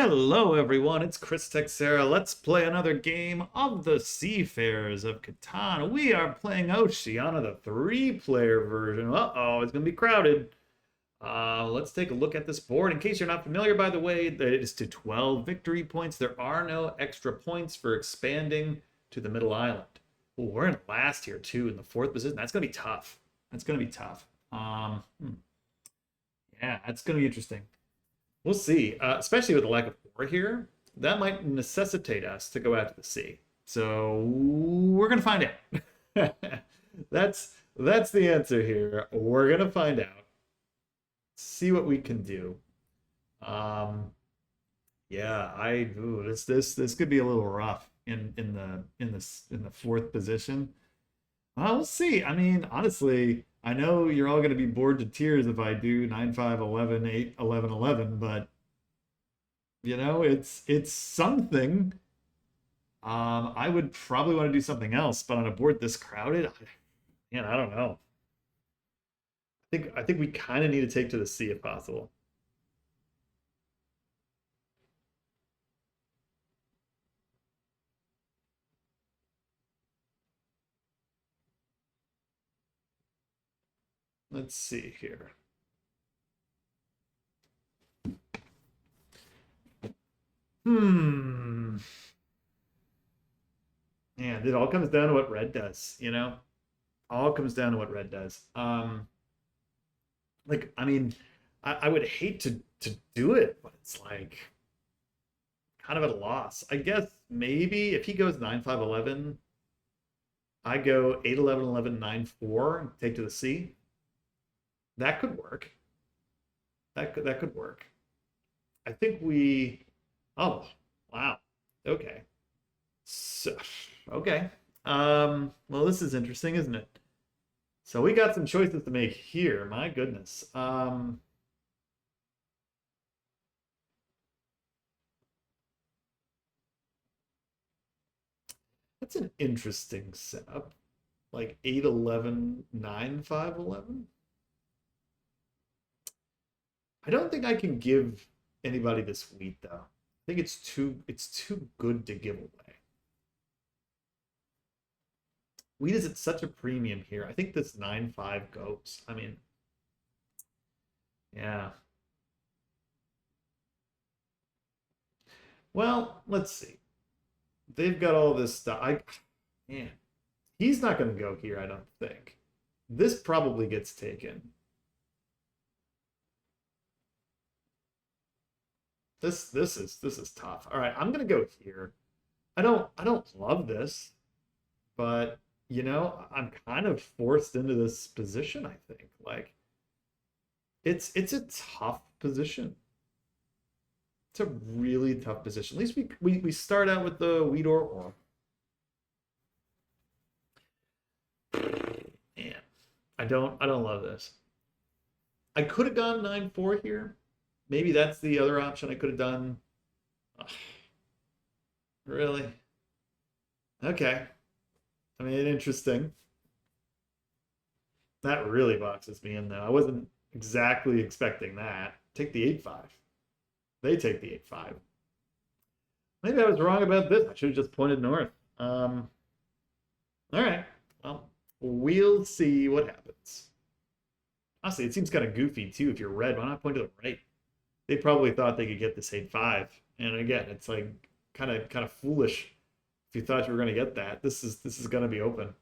Hello, everyone. It's Chris Texera. Let's play another game of the Seafarers of Catan. We are playing Oceania, the three-player version. Uh-oh, it's going to be crowded. Let's take a look at this board. In case you're not familiar, by the way, it is to 12 victory points. There are no extra points for expanding to the middle island. Ooh, we're in last here, too, in the fourth position. That's going to be tough. That's going to be tough. Yeah, that's going to be interesting. We'll see, especially with the lack of war here. That might necessitate us to go out to the sea. So we're gonna find out. that's the answer here. We're gonna find out. See what we can do. Um, yeah, this could be a little rough in the fourth position. Well, we'll see. I mean, honestly, I know you're all going to be bored to tears if I do 9, 5, 11, 8, 11, 11, but it's something. I would probably want to do something else, but on a board this crowded, man, I don't know. I think we kind of need to take to the sea if possible. Let's see here. Hmm. And it all comes down to what red does, All comes down to what red does. I mean, I would hate to do it, but it's like kind of at a loss. I guess maybe if he goes 9, 5, 11, I go 8, 11, 11, 9, 4, and take to the sea. That could work. That could work. I think we. Oh, wow. Okay. So, okay. Well, this is interesting, isn't it? So we got some choices to make here. My goodness. That's an interesting setup. Like 8, 11, 9, 5, 11. I don't think I can give anybody this wheat though. I think it's too good to give away. Wheat is at such a premium here. I think this 9-5 goes. I mean, yeah. Well, let's see. They've got all this stuff. Man, he's not going to go here, I don't think. This probably gets taken. This is tough. All right, I'm gonna go here. I don't love this, but I'm kind of forced into this position, I think. Like it's a tough position. It's a really tough position. At least we start out with the wheat or. Man, I don't love this. I could have gone 9-4 here. Maybe that's the other option I could have done. Ugh, really? Okay. I mean, interesting. That really boxes me in, though. I wasn't exactly expecting that. Take the 8-5. They take the 8-5. Maybe I was wrong about this. I should have just pointed north. All right. Well, we'll see what happens. Honestly, it seems kind of goofy, too. If you're red, why not point to the right? They probably thought they could get this 8-5. And again, it's like kind of foolish if you thought you were going to get that. This is going to be open.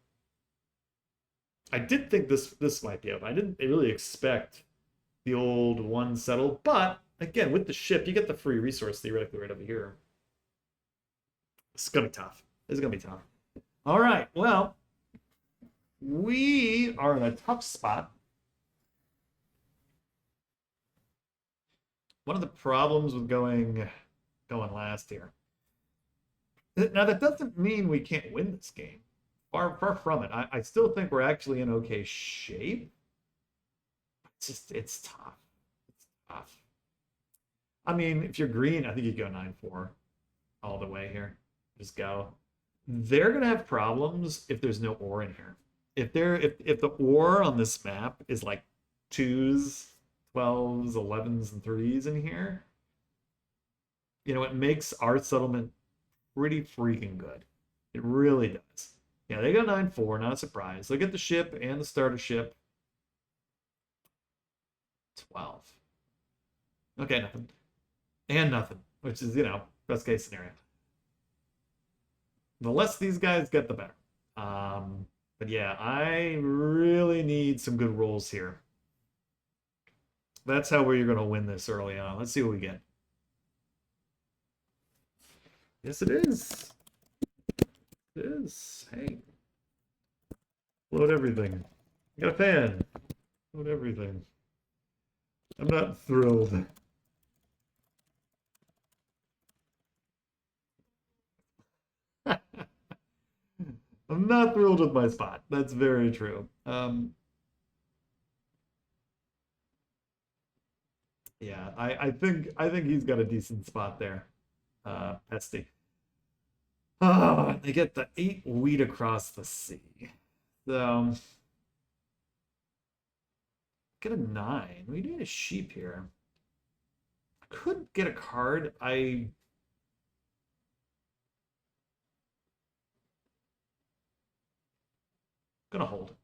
I did think this might be open. I didn't really expect the old one settle, but again, with the ship, you get the free resource theoretically right over here. It's gonna be tough. This is gonna be tough. All right, well, we are in a tough spot. One of the problems with going last here. Now that doesn't mean we can't win this game. Far from it. I still think we're actually in okay shape. It's tough. It's tough. I mean, if you're green, I think you go 9-4 all the way here. Just go. They're gonna have problems if there's no ore in here. If the ore on this map is like twos, 12s, 11s, and threes in here, You know, it makes our settlement pretty freaking good. It really does. Yeah, they got 9-4, not a surprise. Look at the ship and the starter ship. 12. Okay, nothing. And nothing, which is, best case scenario. The less these guys get, the better. But yeah, I really need some good rolls here. That's how we're going to win this early on. Let's see what we get. Yes, it is. It is. Hey. Load everything. Got a fan. Load everything. I'm not thrilled. I'm not thrilled with my spot. That's very true. Yeah, I think he's got a decent spot there. Pesty. Oh, they get the 8 wheat across the sea. So get a 9. We need a sheep here. I could get a card. Gonna hold.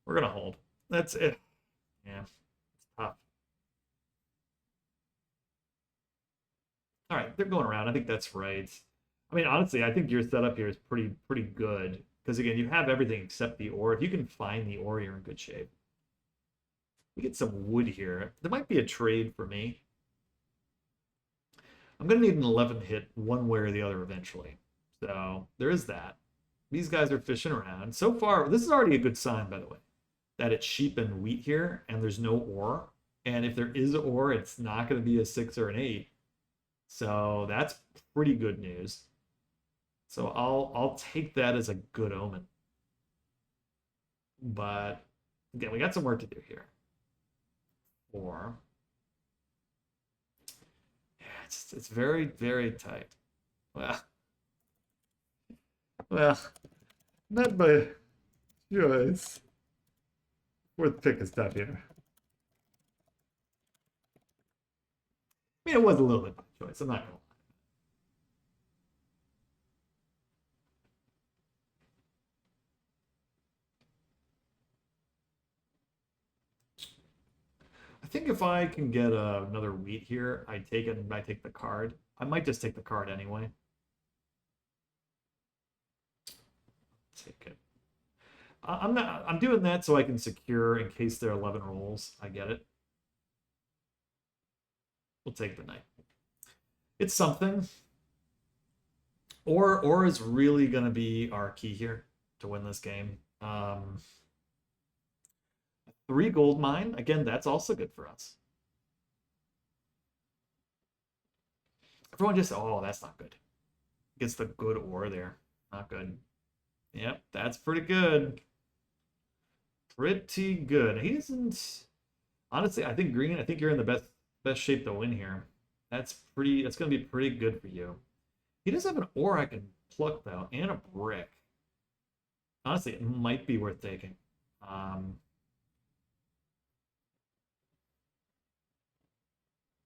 We're gonna hold. That's it. Yeah, it's tough. All right, they're going around. I think that's right. I mean, honestly, I think your setup here is pretty good because again, you have everything except the ore. If you can find the ore, you're in good shape. We get some wood here. There might be a trade for me. I'm gonna need an 11 hit one way or the other eventually. So there is that. These guys are fishing around. So far, this is already a good sign, by the way, that it's sheep and wheat here and there's no ore. And if there is ore, it's not going to be a 6 or an 8. So that's pretty good news. So I'll take that as a good omen. But again, we got some work to do here. 4. Yeah, it's very, very tight. Well, well, not by choice. Fourth pick is tough here. I mean, it was a little bit by choice. I'm not gonna lie. I think if I can get another wheat here, I take it and I take the card. I might just take the card anyway. Take it. I'm doing that so I can secure in case there are 11 rolls. I get it. We'll take the knight. It's something. Or is really going to be our key here to win this game. 3 gold mine. Again, that's also good for us. Everyone just, oh, that's not good. Gets the good ore there. Not good. Yep, that's pretty good. Pretty good. He isn't. Honestly, I think green. I think you're in the best shape to win here. That's pretty. That's gonna be pretty good for you. He does have an ore I can pluck though, and a brick. Honestly, it might be worth taking.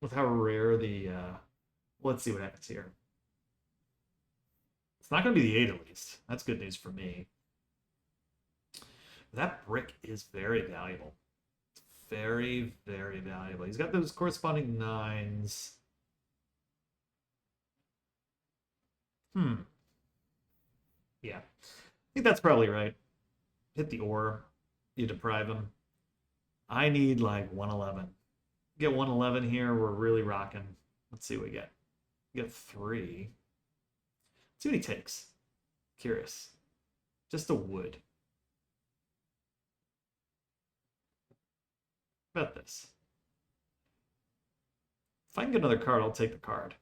With how rare the. Let's see what happens here. It's not gonna be the 8 at least. That's good news for me. That brick is very valuable. Very, very valuable. He's got those corresponding 9s. Yeah. I think that's probably right. Hit the ore. You deprive him. I need like 111. Get 111 here. We're really rocking. Let's see what we get. Get 3. Let's see what he takes. Curious. Just a wood. About this. If I can get another card, I'll take the card.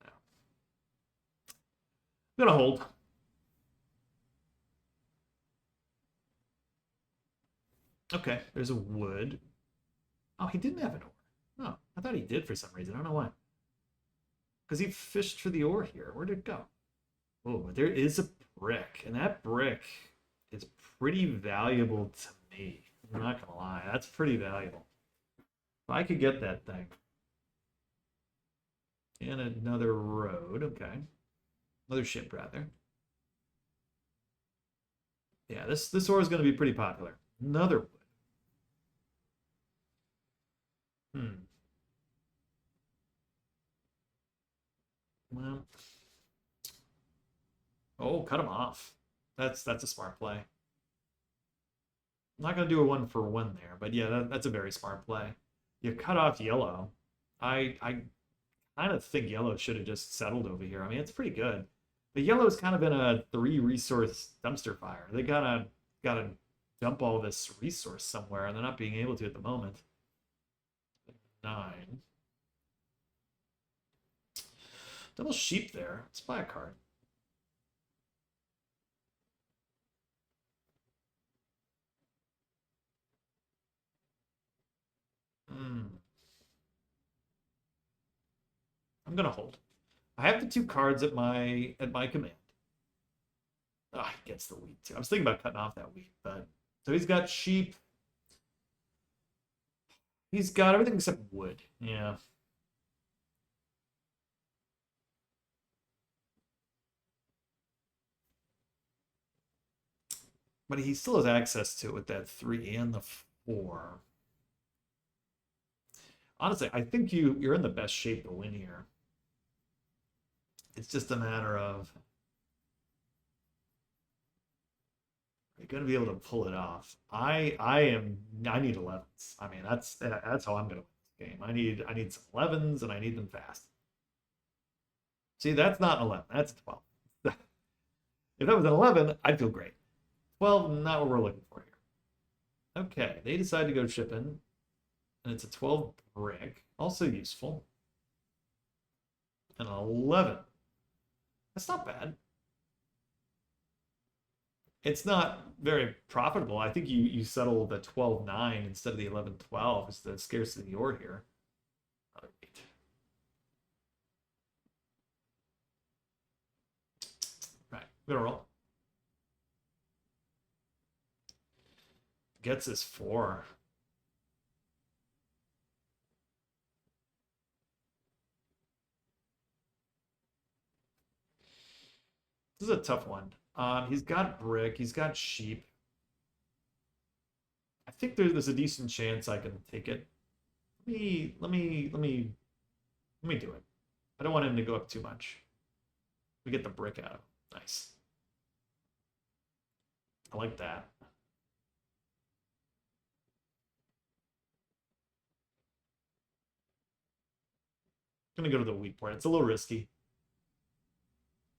No. I'm gonna hold. Okay, there's a wood. Oh, he didn't have an ore. No, I thought he did for some reason. I don't know why. Because he fished for the ore here. Where did it go? Oh, there is a brick. And that brick is pretty valuable to me. I'm not going to lie. That's pretty valuable. If I could get that thing. And another road. Okay. Another ship, rather. Yeah, this ore is going to be pretty popular. Another wood. Hmm. Well, oh, cut them off. That's a smart play. I'm not going to do a one for one there, but yeah, that's a very smart play. You cut off yellow. I kind of think yellow should have just settled over here. I mean, it's pretty good. But yellow's kind of in a three resource dumpster fire. They gotta dump all this resource somewhere, and they're not being able to at the moment. 9. Double sheep there. Let's buy a card. Hmm. I'm gonna hold. I have the 2 cards at my command. Ah, he gets the wheat too. I was thinking about cutting off that wheat, but so he's got sheep. He's got everything except wood. Yeah. But he still has access to it with that 3 and the 4. Honestly, I think you're in the best shape to win here. It's just a matter of you're going to be able to pull it off. I need 11s. I mean, that's how I'm going to win this game. I need some 11s and I need them fast. See, that's not an 11. That's a 12. If that was an 11, I'd feel great. 12, not what we're looking for here. Okay, they decide to go shipping, and it's a 12 brick, also useful. An 11. That's not bad. It's not very profitable. I think you settle the 12-9 instead of the 11-12 is the scarcity ore here. Another 8. Right, we're gonna roll. Gets his 4. This is a tough one. He's got brick. He's got sheep. I think there's a decent chance I can take it. Let me do it. I don't want him to go up too much. We get the brick out. Nice. I like that. I'm gonna go to the weak point. It's a little risky,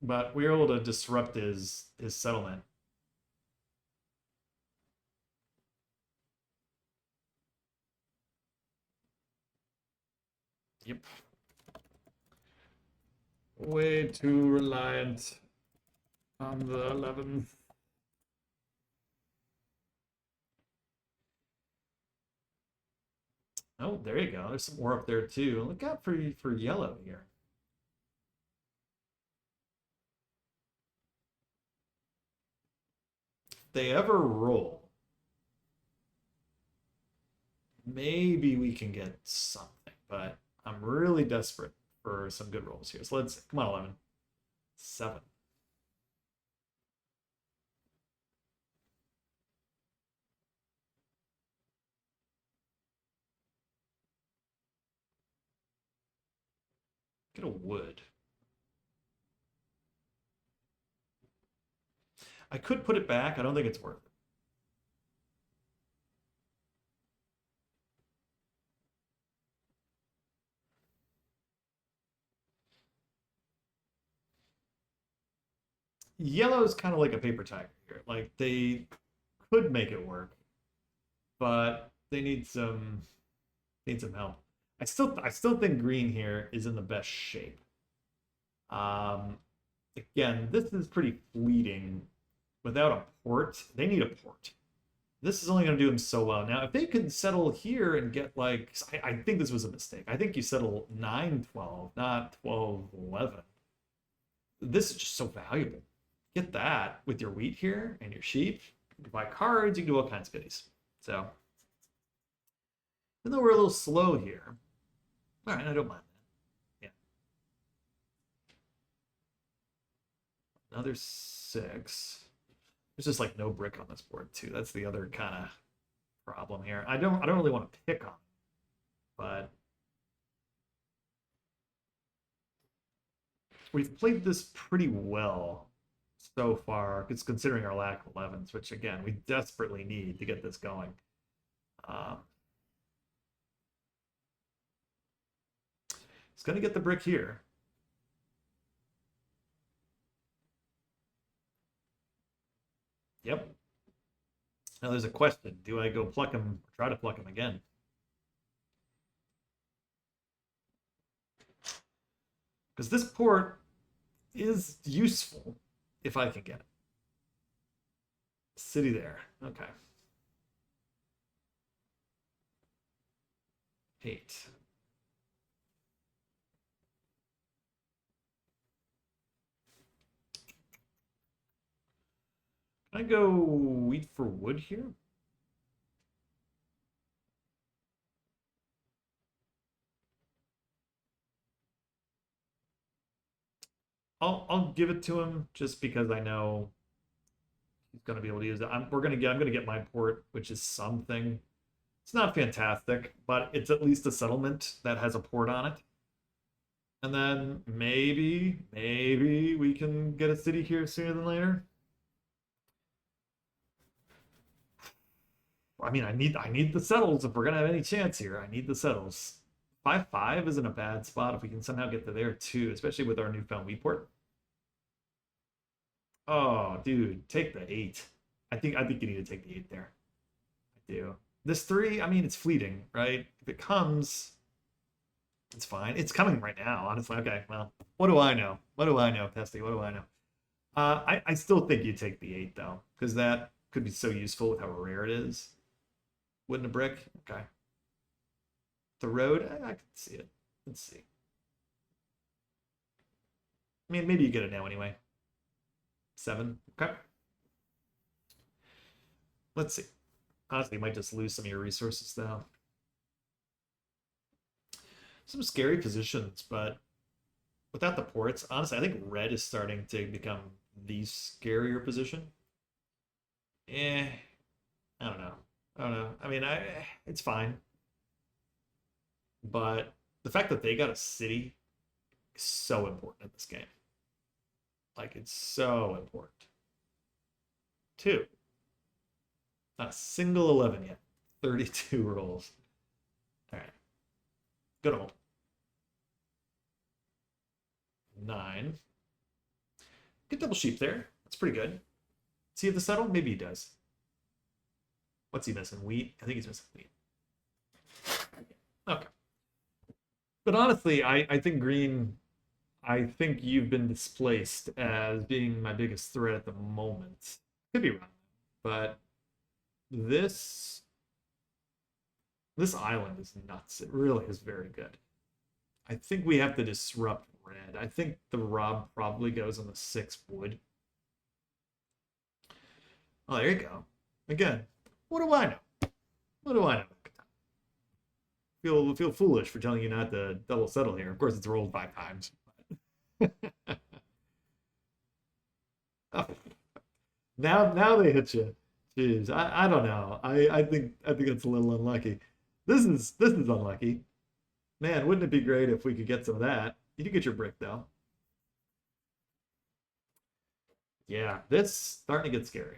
but we were able to disrupt his settlement. Yep. Way too reliant on the 11. Oh, there you go. There's some more up there too. Look out for yellow here. If they ever roll, maybe we can get something, but I'm really desperate for some good rolls here. So let's come on, 11. 7. Get a wood. I could put it back. I don't think it's worth it. Yellow is kind of like a paper tiger here. Like they could make it work, but they need some help. I still think green here is in the best shape. Um, again, this is pretty fleeting. Without a port, they need a port. This is only going to do them so well. Now, if they could settle here and get like, I think this was a mistake. I think you settle 9-12, not 12-11. This is just so valuable. Get that with your wheat here and your sheep. You can buy cards, you can do all kinds of goodies. So, even though we're a little slow here, all right, I don't mind that. Yeah. Another 6. There's just like no brick on this board too. That's the other kind of problem here. I don't really want to pick on it, but we've played this pretty well so far. It's considering our lack of 11s, which again we desperately need to get this going. Um, it's going to get the brick here. Yep. Now there's a question. Do I go pluck him or try to pluck him again? Because this port is useful if I can get it. City there. Okay. 8. Can I go wheat for wood here? I'll give it to him just because I know he's going to be able to use it. I'm going to get my port, which is something. It's not fantastic, but it's at least a settlement that has a port on it. And then maybe we can get a city here sooner than later. I mean, I need the settles if we're gonna have any chance here. I need the settles. 5-5 isn't a bad spot if we can somehow get to there too, especially with our newfound Weeport. Oh, dude, take the 8. I think you need to take the 8 there. I do. This 3, I mean, it's fleeting, right? If it comes, it's fine. It's coming right now, honestly. Okay, well, what do I know? What do I know, Pesty? What do I know? I still think you take the 8 though, because that could be so useful with how rare it is. Wooden a brick? Okay. The road? I can see it. Let's see. I mean, maybe you get it now anyway. 7. Okay. Let's see. Honestly, you might just lose some of your resources though. Some scary positions, but without the ports, honestly, I think red is starting to become the scarier position. Eh, I don't know. I don't know. I mean, it's fine, but the fact that they got a city is so important in this game. Like, it's so important. 2. Not a single 11 yet. 32 rolls. All right. Good old. 9. Get double sheep there. That's pretty good. Does he have the settle? Maybe he does. What's he missing? Wheat? I think he's missing wheat. Okay. But honestly, I think green, I think you've been displaced as being my biggest threat at the moment. Could be wrong, but this this island is nuts. It really is very good. I think we have to disrupt red. I think the rob probably goes on the 6 wood. Oh, there you go. Again, what do I know? What do I know? Feel foolish for telling you not to double settle here. Of course, it's rolled 5 times. Oh, now they hit you. Jeez, I don't know. I think it's a little unlucky. This is unlucky. Man, wouldn't it be great if we could get some of that? You do get your brick though. Yeah, this starting to get scary.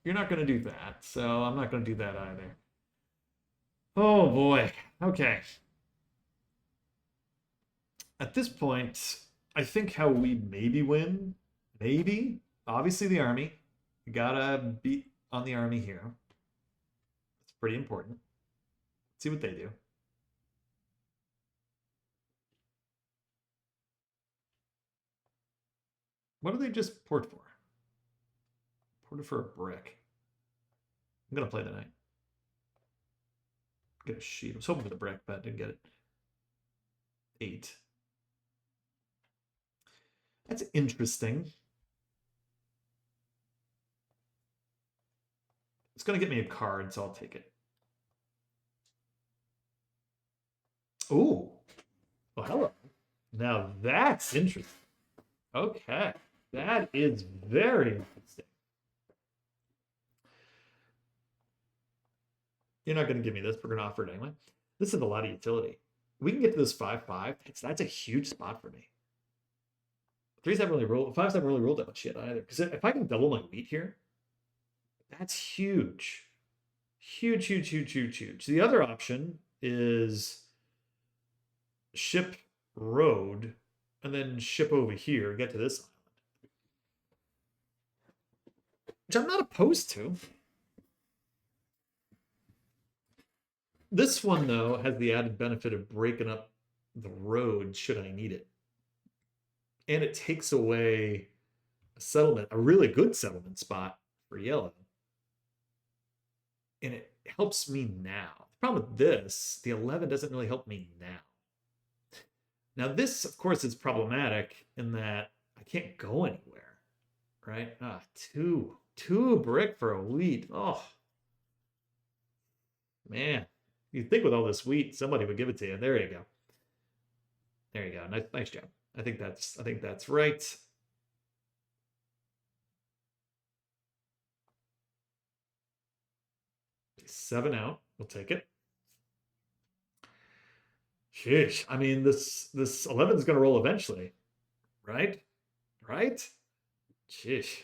You're not going to do that, so I'm not going to do that either. Oh boy. Okay. At this point, I think how we maybe win, maybe, obviously the army. We gotta beat on the army here. It's pretty important. Let's see what they do. What do they just port for? Ported for a brick. I'm gonna play the knight. Get a sheet. I was hoping for the brick, but didn't get it. 8. That's interesting. It's gonna get me a card, so I'll take it. Ooh. Well, hello. Now that's interesting. Okay. That is very interesting. You're not going to give me this. We're going to offer it anyway. This is a lot of utility. We can get to this 5-5. That's a huge spot for me. Threes haven't really rolled. Fives haven't really rolled that much yet either. Because if I can double my wheat here, that's huge. Huge, huge, huge, huge, huge. The other option is ship road and then ship over here, get to this island. Which I'm not opposed to. This one, though, has the added benefit of breaking up the road should I need it. And it takes away a settlement, a really good settlement spot for yellow. And it helps me now. The problem with this, the 11 doesn't really help me now. Now this, of course, is problematic in that I can't go anywhere, right? Two brick for a wheat. Oh, man. You'd think with all this wheat, somebody would give it to you. There you go. There you go. Nice job. I think that's right. Seven out. We'll take it. Sheesh. I mean, this 11 is going to roll eventually, right? Right? Sheesh.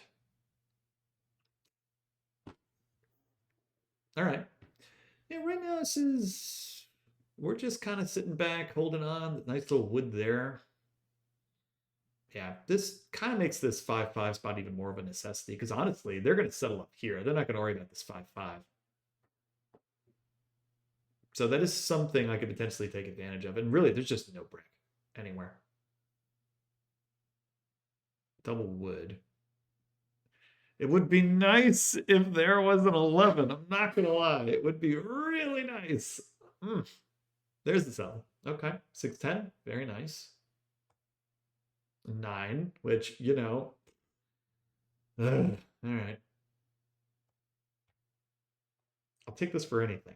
All right. Yeah, right now we're just kind of sitting back, holding on. Nice little wood there. Yeah, this kind of makes this 5-5 spot even more of a necessity because honestly, they're going to settle up here. They're not going to worry about this 5-5. So that is something I could potentially take advantage of. And really, there's just no brick anywhere. Double wood. It would be nice if there was an 11. I'm not going to lie. It would be really nice. There's the cell. Okay. 6-10. Very nice. 9, which, you know. All right. I'll take this for anything.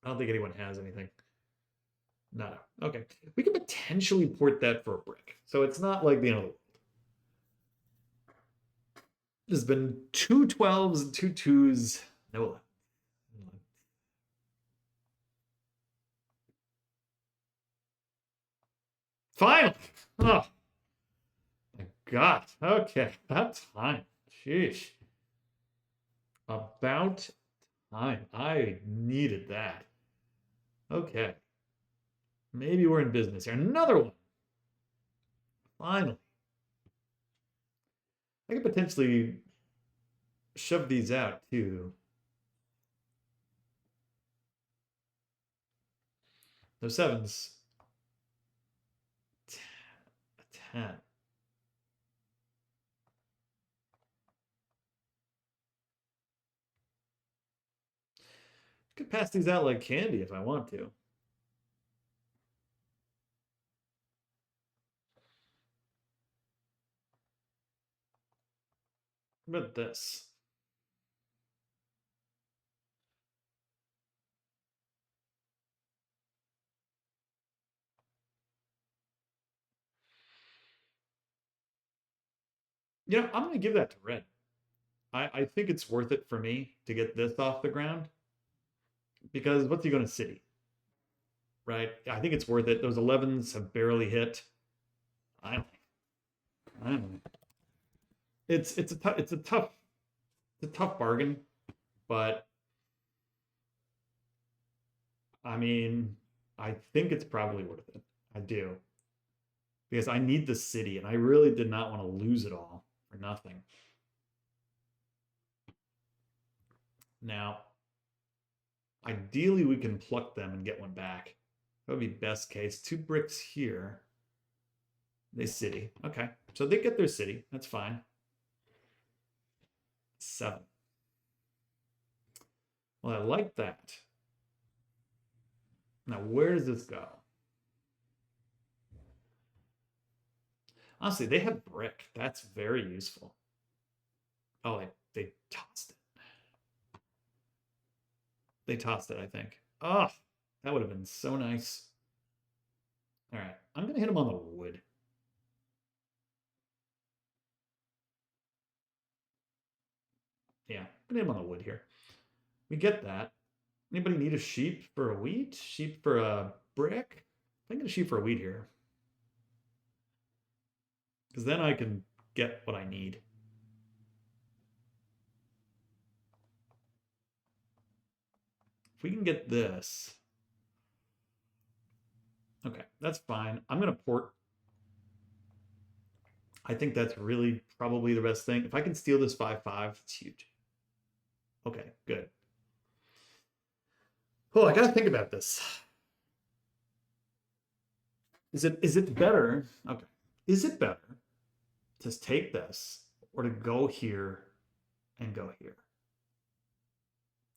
I don't think anyone has anything. Nada. Okay. We could potentially port that for a brick. So it's not like the end of the world. There's been 2 12s and 2 2s. No. Finally. Oh. My God. Okay. About time. Sheesh. About time. I needed that. Okay. Maybe we're in business here. Another one. Finally. I could potentially shove these out too. No 7s. 10. I could pass these out like candy if I want to. What about this? You know, I'm going to give that to red. I think it's worth it for me to get this off the ground. Because what's he going to city? Right? I think it's worth it. Those 11s have barely hit. I don't know. It's a tough bargain, but I mean, I think it's probably worth it. I do. Because I need the city, and I really did not want to lose it all for nothing. Now, ideally, we can pluck them and get one back. That would be best case. 2 bricks here. They city. Okay. So they get their city. That's fine. 7. Well, I like that. Now, where does this go? Honestly, they have brick. That's very useful. Oh, they tossed it. They tossed it, I think. Oh, that would have been so nice. All right, I'm gonna hit him on the wood. Yeah, I'm gonna hit him on the wood here. We get that. Anybody need a sheep for a wheat? Sheep for a brick? I'm gonna sheep for a wheat here. Because then I can get what I need. If we can get this. Okay, that's fine. I'm gonna port. I think that's really probably the best thing. If I can steal this 5-5, it's huge. Okay, good. Oh, I gotta think about this. Is it better? Okay. Is it better to take this or to go here and go here?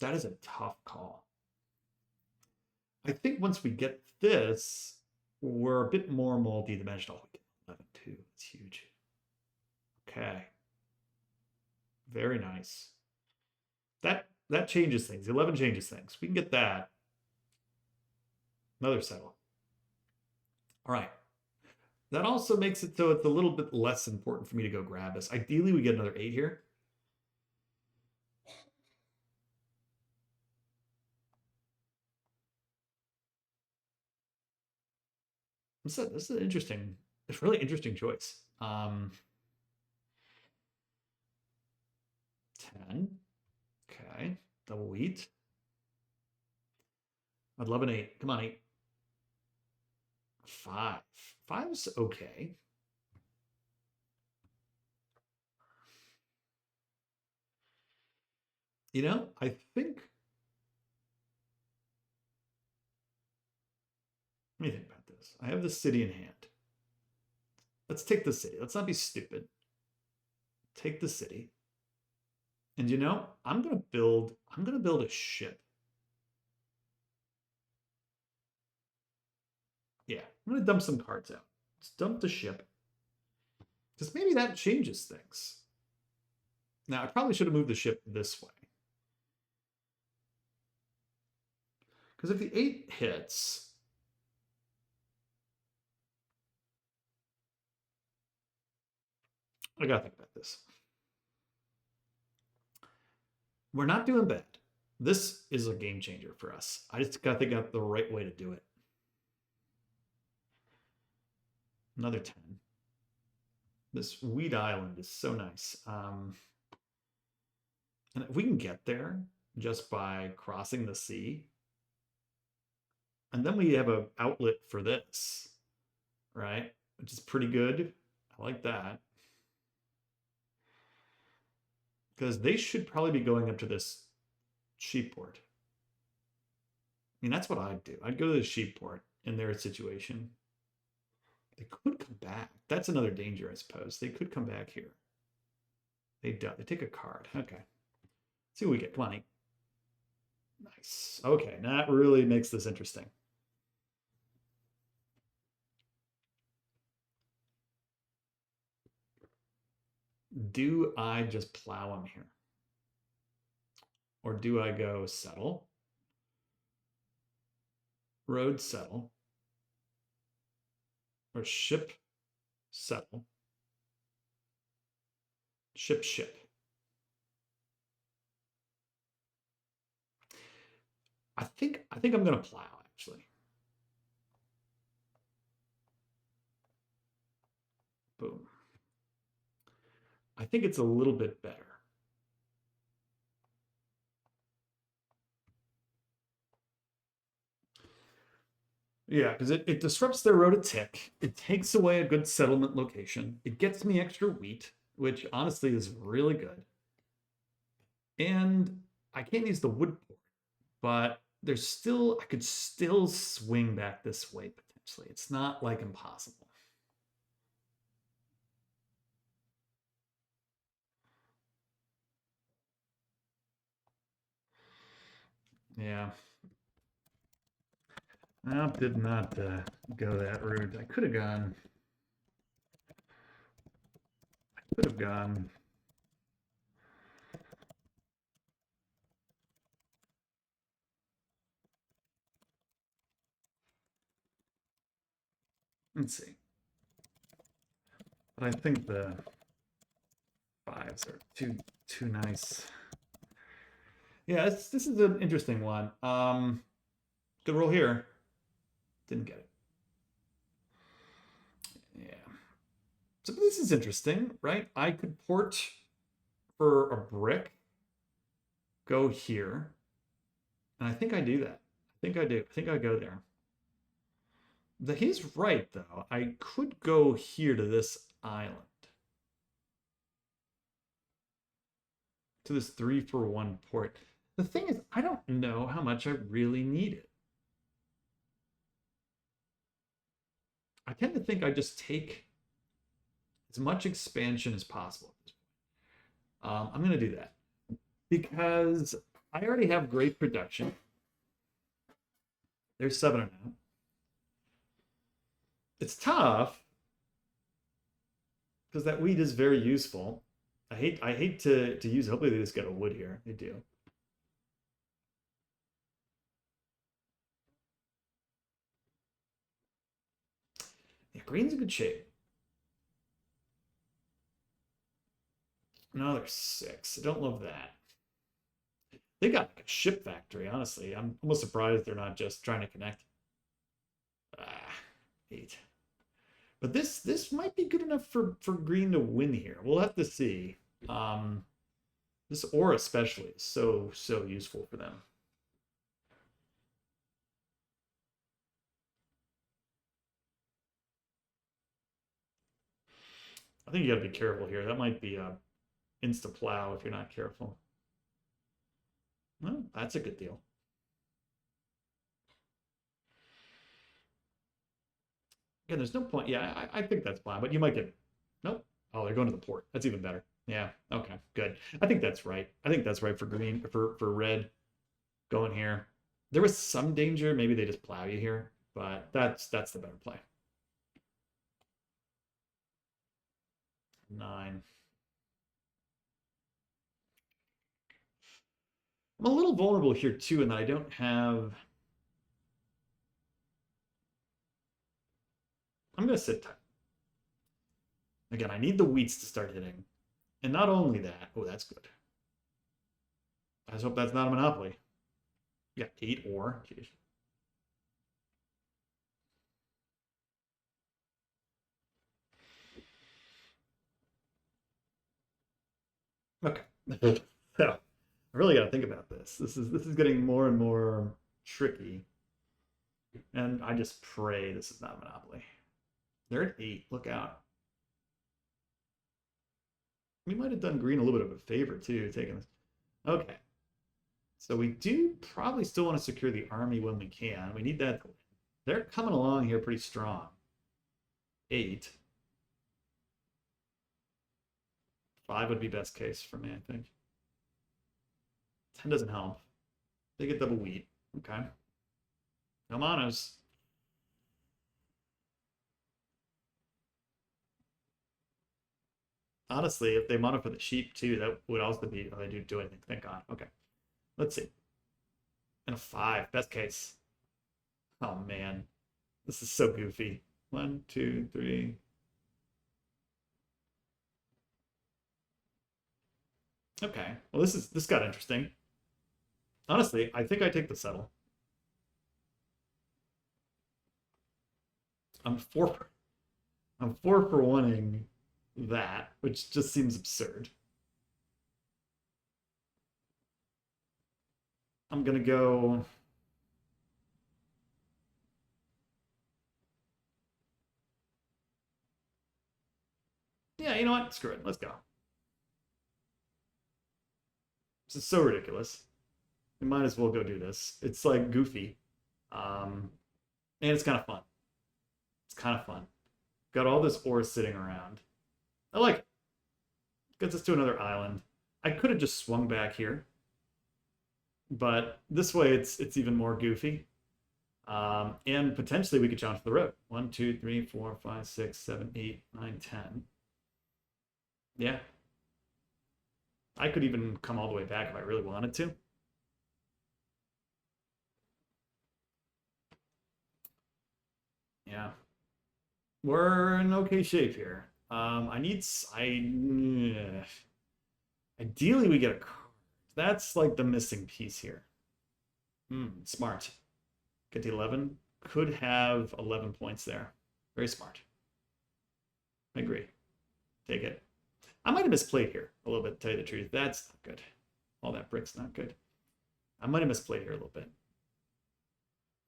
That is a tough call. I think once we get this, we're a bit more multi-dimensional. We get 11 too. It's huge. Okay. Very nice. That changes things. 11 changes things. We can get that. Another settle. All right. That also makes it so it's a little bit less important for me to go grab this. Ideally, we get another 8 here. This is an interesting, it's a really interesting choice. 10. Okay. Double wheat. I'd love an 8. Come on, 8. 5. 5's okay. You know, I think. Let me think about this. I have the city in hand. Let's take the city. Let's not be stupid. Take the city. And you know, I'm gonna build a ship. Yeah, I'm gonna dump some cards out. Let's dump the ship. Because maybe that changes things. Now, I probably should have moved the ship this way. Because if the 8 hits, I gotta think about this. We're not doing bad. This is a game changer for us. I just gotta think out the right way to do it. Another 10. This Weed Island is so nice. And if we can get there just by crossing the sea, and then we have an outlet for this, right? Which is pretty good. I like that. Because they should probably be going up to this sheep port. I mean, that's what I'd do. I'd go to the sheep port in their situation. They could come back. That's another danger, I suppose. They could come back here. They do. They take a card. Okay. Let's see what we get. Come on. Nice. Okay, that really makes this interesting. Do I just plow him here? Or do I go settle? Road settle. Or ship settle. Ship. I think I'm gonna plow actually. Boom. I think it's a little bit better. Yeah, because it disrupts their road a tick. It takes away a good settlement location. It gets me extra wheat, which honestly is really good. And I can't use the wood port, but there's still, I could still swing back this way potentially. It's not like impossible. Yeah. I did not go that route. I could have gone. I could have gone. Let's see. But I think the 5s are too nice. Yeah, this is an interesting one. Good roll here. Didn't get it. Yeah. So this is interesting, right? I could port for a brick, go here, and I think I do that. I think I do. I think I go there. He's right, though. I could go here to this island. To this 3-for-1 port. The thing is, I don't know how much I really need it. I tend to think I just take as much expansion as possible at this point. I'm going to do that because I already have great production. There's 7 now. It's tough because that wheat is very useful. I hate to use. Hopefully they just get a wood here. They do. Yeah, green's in good shape. Another 6. I don't love that. They got like a ship factory, honestly. I'm almost surprised they're not just trying to connect. 8. But this might be good enough for green to win here. We'll have to see. This ore especially is so useful for them. I think you got to be careful here. That might be a insta plow if you're not careful. Well, that's a good deal. Again, there's no point. Yeah, I think that's fine, but you might get. Nope. Oh, they're going to the port. That's even better. Yeah. Okay. Good. I think that's right. I think that's right for green for red. Going here. There was some danger. Maybe they just plow you here, but that's the better play. 9. I'm a little vulnerable here too, in that I don't have. I'm going to sit tight. Again, I need the wheats to start hitting. And not only that, oh, that's good. I just hope that's not a monopoly. Yeah, 8 ore. Jeez. Okay. So I really got to think about this. This is getting more and more tricky. And I just pray this is not a monopoly. They're at 8. Look out. We might have done green a little bit of a favor too, taking this. Okay. So we do probably still want to secure the army when we can. We need that. They're coming along here pretty strong. 8. 5 would be best case for me, I think. 10 doesn't help. They get double wheat. Okay. No monos. Honestly, if they mono for the sheep too, that would also be. Oh, they do anything. Thank God. Okay. Let's see. And a 5. Best case. Oh, man. This is so goofy. 1, 2, 3. Okay. Well, this got interesting. Honestly, I think I take the settle. I'm 4 for wanting that, which just seems absurd. I'm gonna go. Yeah, you know what? Screw it. Let's go. This is so ridiculous. We might as well go do this. It's like goofy. And it's kind of fun. It's kind of fun. Got all this ore sitting around. I like it. Gets us to another island. I could have just swung back here. But this way it's even more goofy. And potentially we could challenge the road. 1, 2, 3, 4, 5, 6, 7, 8, 9, 10. Yeah. I could even come all the way back if I really wanted to. Yeah. We're in okay shape here. I need ideally we get a card. That's like the missing piece here. Smart. Get to 11. Could have 11 points there. Very smart. I agree. Take it. I might have misplayed here a little bit, to tell you the truth. That's not good. All that brick's not good. I might have misplayed here a little bit.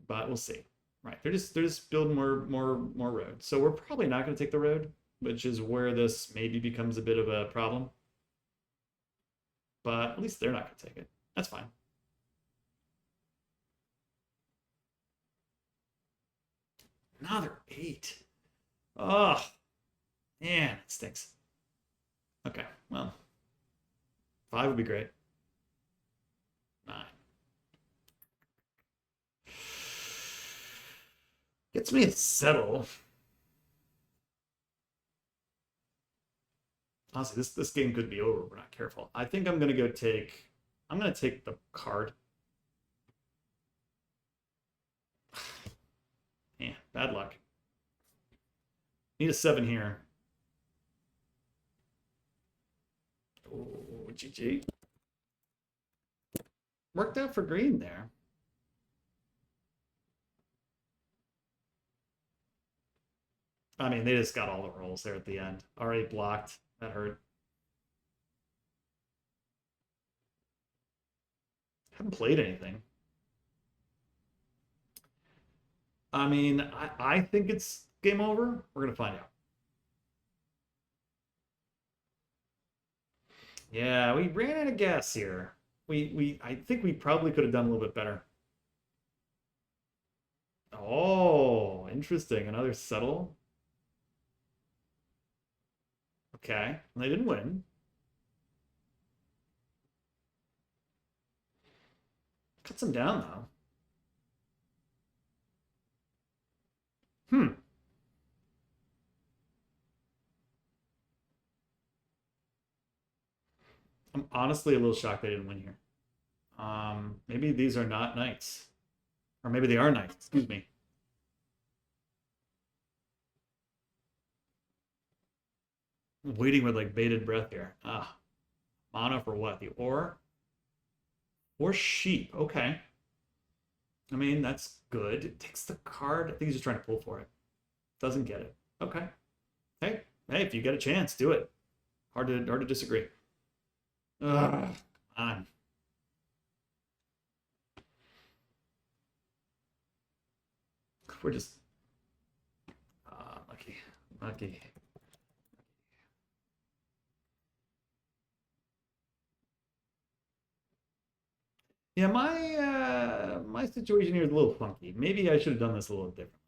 But we'll see. Right. They're just building more road. So we're probably not going to take the road, which is where this maybe becomes a bit of a problem. But at least they're not going to take it. That's fine. Another 8. Oh, man, it stinks. Okay, well, 5 would be great. 9. Gets me a settle. Honestly, this game could be over if we're not careful. I think I'm gonna go take. I'm gonna take the card. Man, bad luck. Need a 7 here. Oh, GG. Worked out for green there. I mean, they just got all the rolls there at the end. Already blocked. That hurt. Haven't played anything. I mean, I think it's game over. We're gonna find out. Yeah, we ran out of gas here. I think we probably could have done a little bit better. Oh, interesting. Another settle. Okay. And they didn't win. Cuts them down though. Hmm. I'm honestly a little shocked they didn't win here. Maybe these are not knights. Or maybe they are knights, excuse me. I'm waiting with like bated breath here. Mana for what? The ore? Or sheep. Okay. I mean, that's good. It takes the card. I think he's just trying to pull for it. Doesn't get it. Okay. Hey, if you get a chance, do it. Hard to disagree. Ugh, on. We're just lucky. Lucky. Yeah, my situation here is a little funky. Maybe I should have done this a little differently.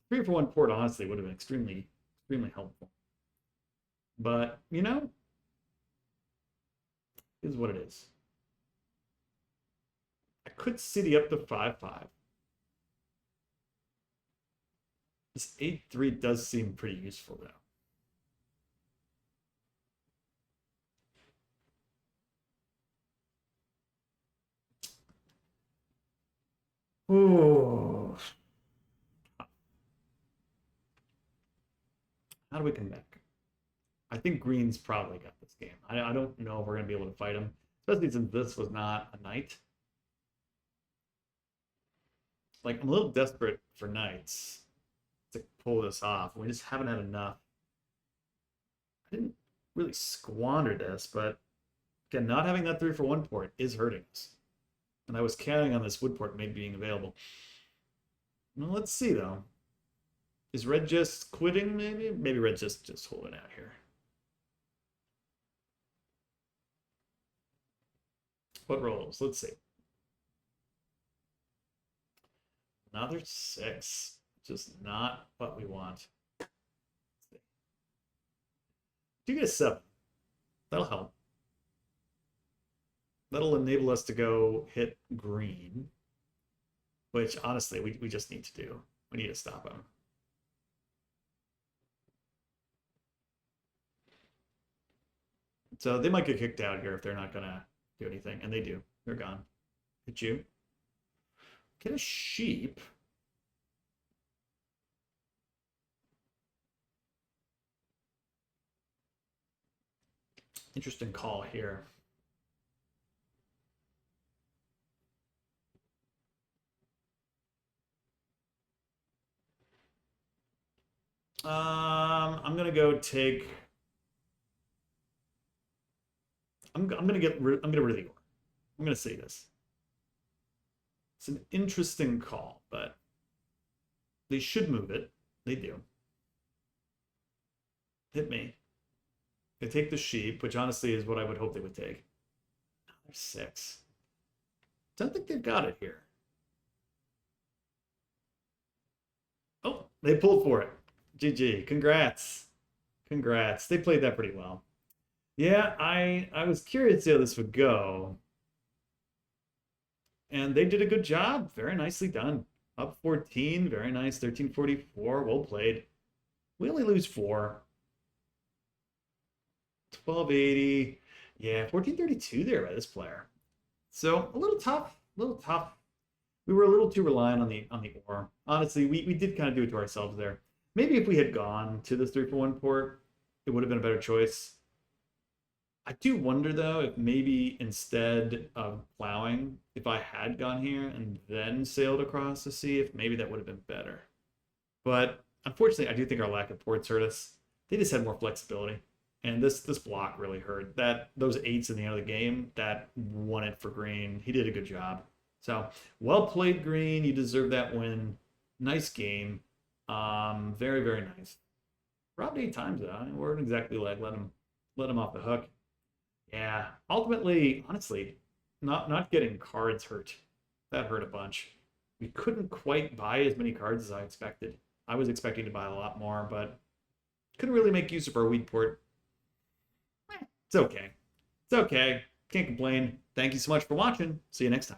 3 for 1 port honestly would have been extremely helpful. But is what it is. I could city up to 5/5. This 8/3 does seem pretty useful though. Ooh. How do we come back? I think Green's probably got this game. I don't know if we're going to be able to fight him, especially since this was not a knight. Like, I'm a little desperate for knights to pull this off. We just haven't had enough. I didn't really squander this, but again, not having that 3 for 1 port is hurting us. And I was counting on this wood port maybe being available. Well, let's see though. Is red just quitting maybe? Maybe red's just holding out here. What rolls? Let's see. Another 6. Just not what we want. Do get a 7. That'll help. That'll enable us to go hit green, which honestly we just need to do. We need to stop him. So they might get kicked out here if they're not gonna do anything, and they do. They're gone. Hit you. Get a sheep. Interesting call here. I'm gonna go take. I'm gonna get rid. I'm gonna rid of the ore. I'm gonna say this. It's an interesting call, but they should move it. They do. Hit me. They take the sheep, which honestly is what I would hope they would take. They're 6. Don't think they've got it here. Oh, they pulled for it. GG. Congrats. Congrats. They played that pretty well. Yeah, I was curious to see how this would go. And they did a good job. Very nicely done. Up 14. Very nice. 1344. Well played. We only lose 4. 1280. Yeah, 1432 there by this player. So a little tough. A little tough. We were a little too reliant on the ore. Honestly, we did kind of do it to ourselves there. Maybe if we had gone to this 3-for-1 port, it would have been a better choice. I do wonder though if maybe instead of plowing, if I had gone here and then sailed across the sea, if maybe that would have been better. But unfortunately, I do think our lack of ports hurt us. They just had more flexibility, and this block really hurt. Those 8s in the end of the game that won it for Green. He did a good job. So well played, Green. You deserve that win. Nice game. Very very nice. Robbed 8 times though. We weren't exactly like let him off the hook. Yeah, ultimately, honestly, not getting cards hurt. That hurt a bunch. We couldn't quite buy as many cards as I expected. I was expecting to buy a lot more, but couldn't really make use of our weed port. It's okay. It's okay. Can't complain. Thank you so much for watching. See you next time.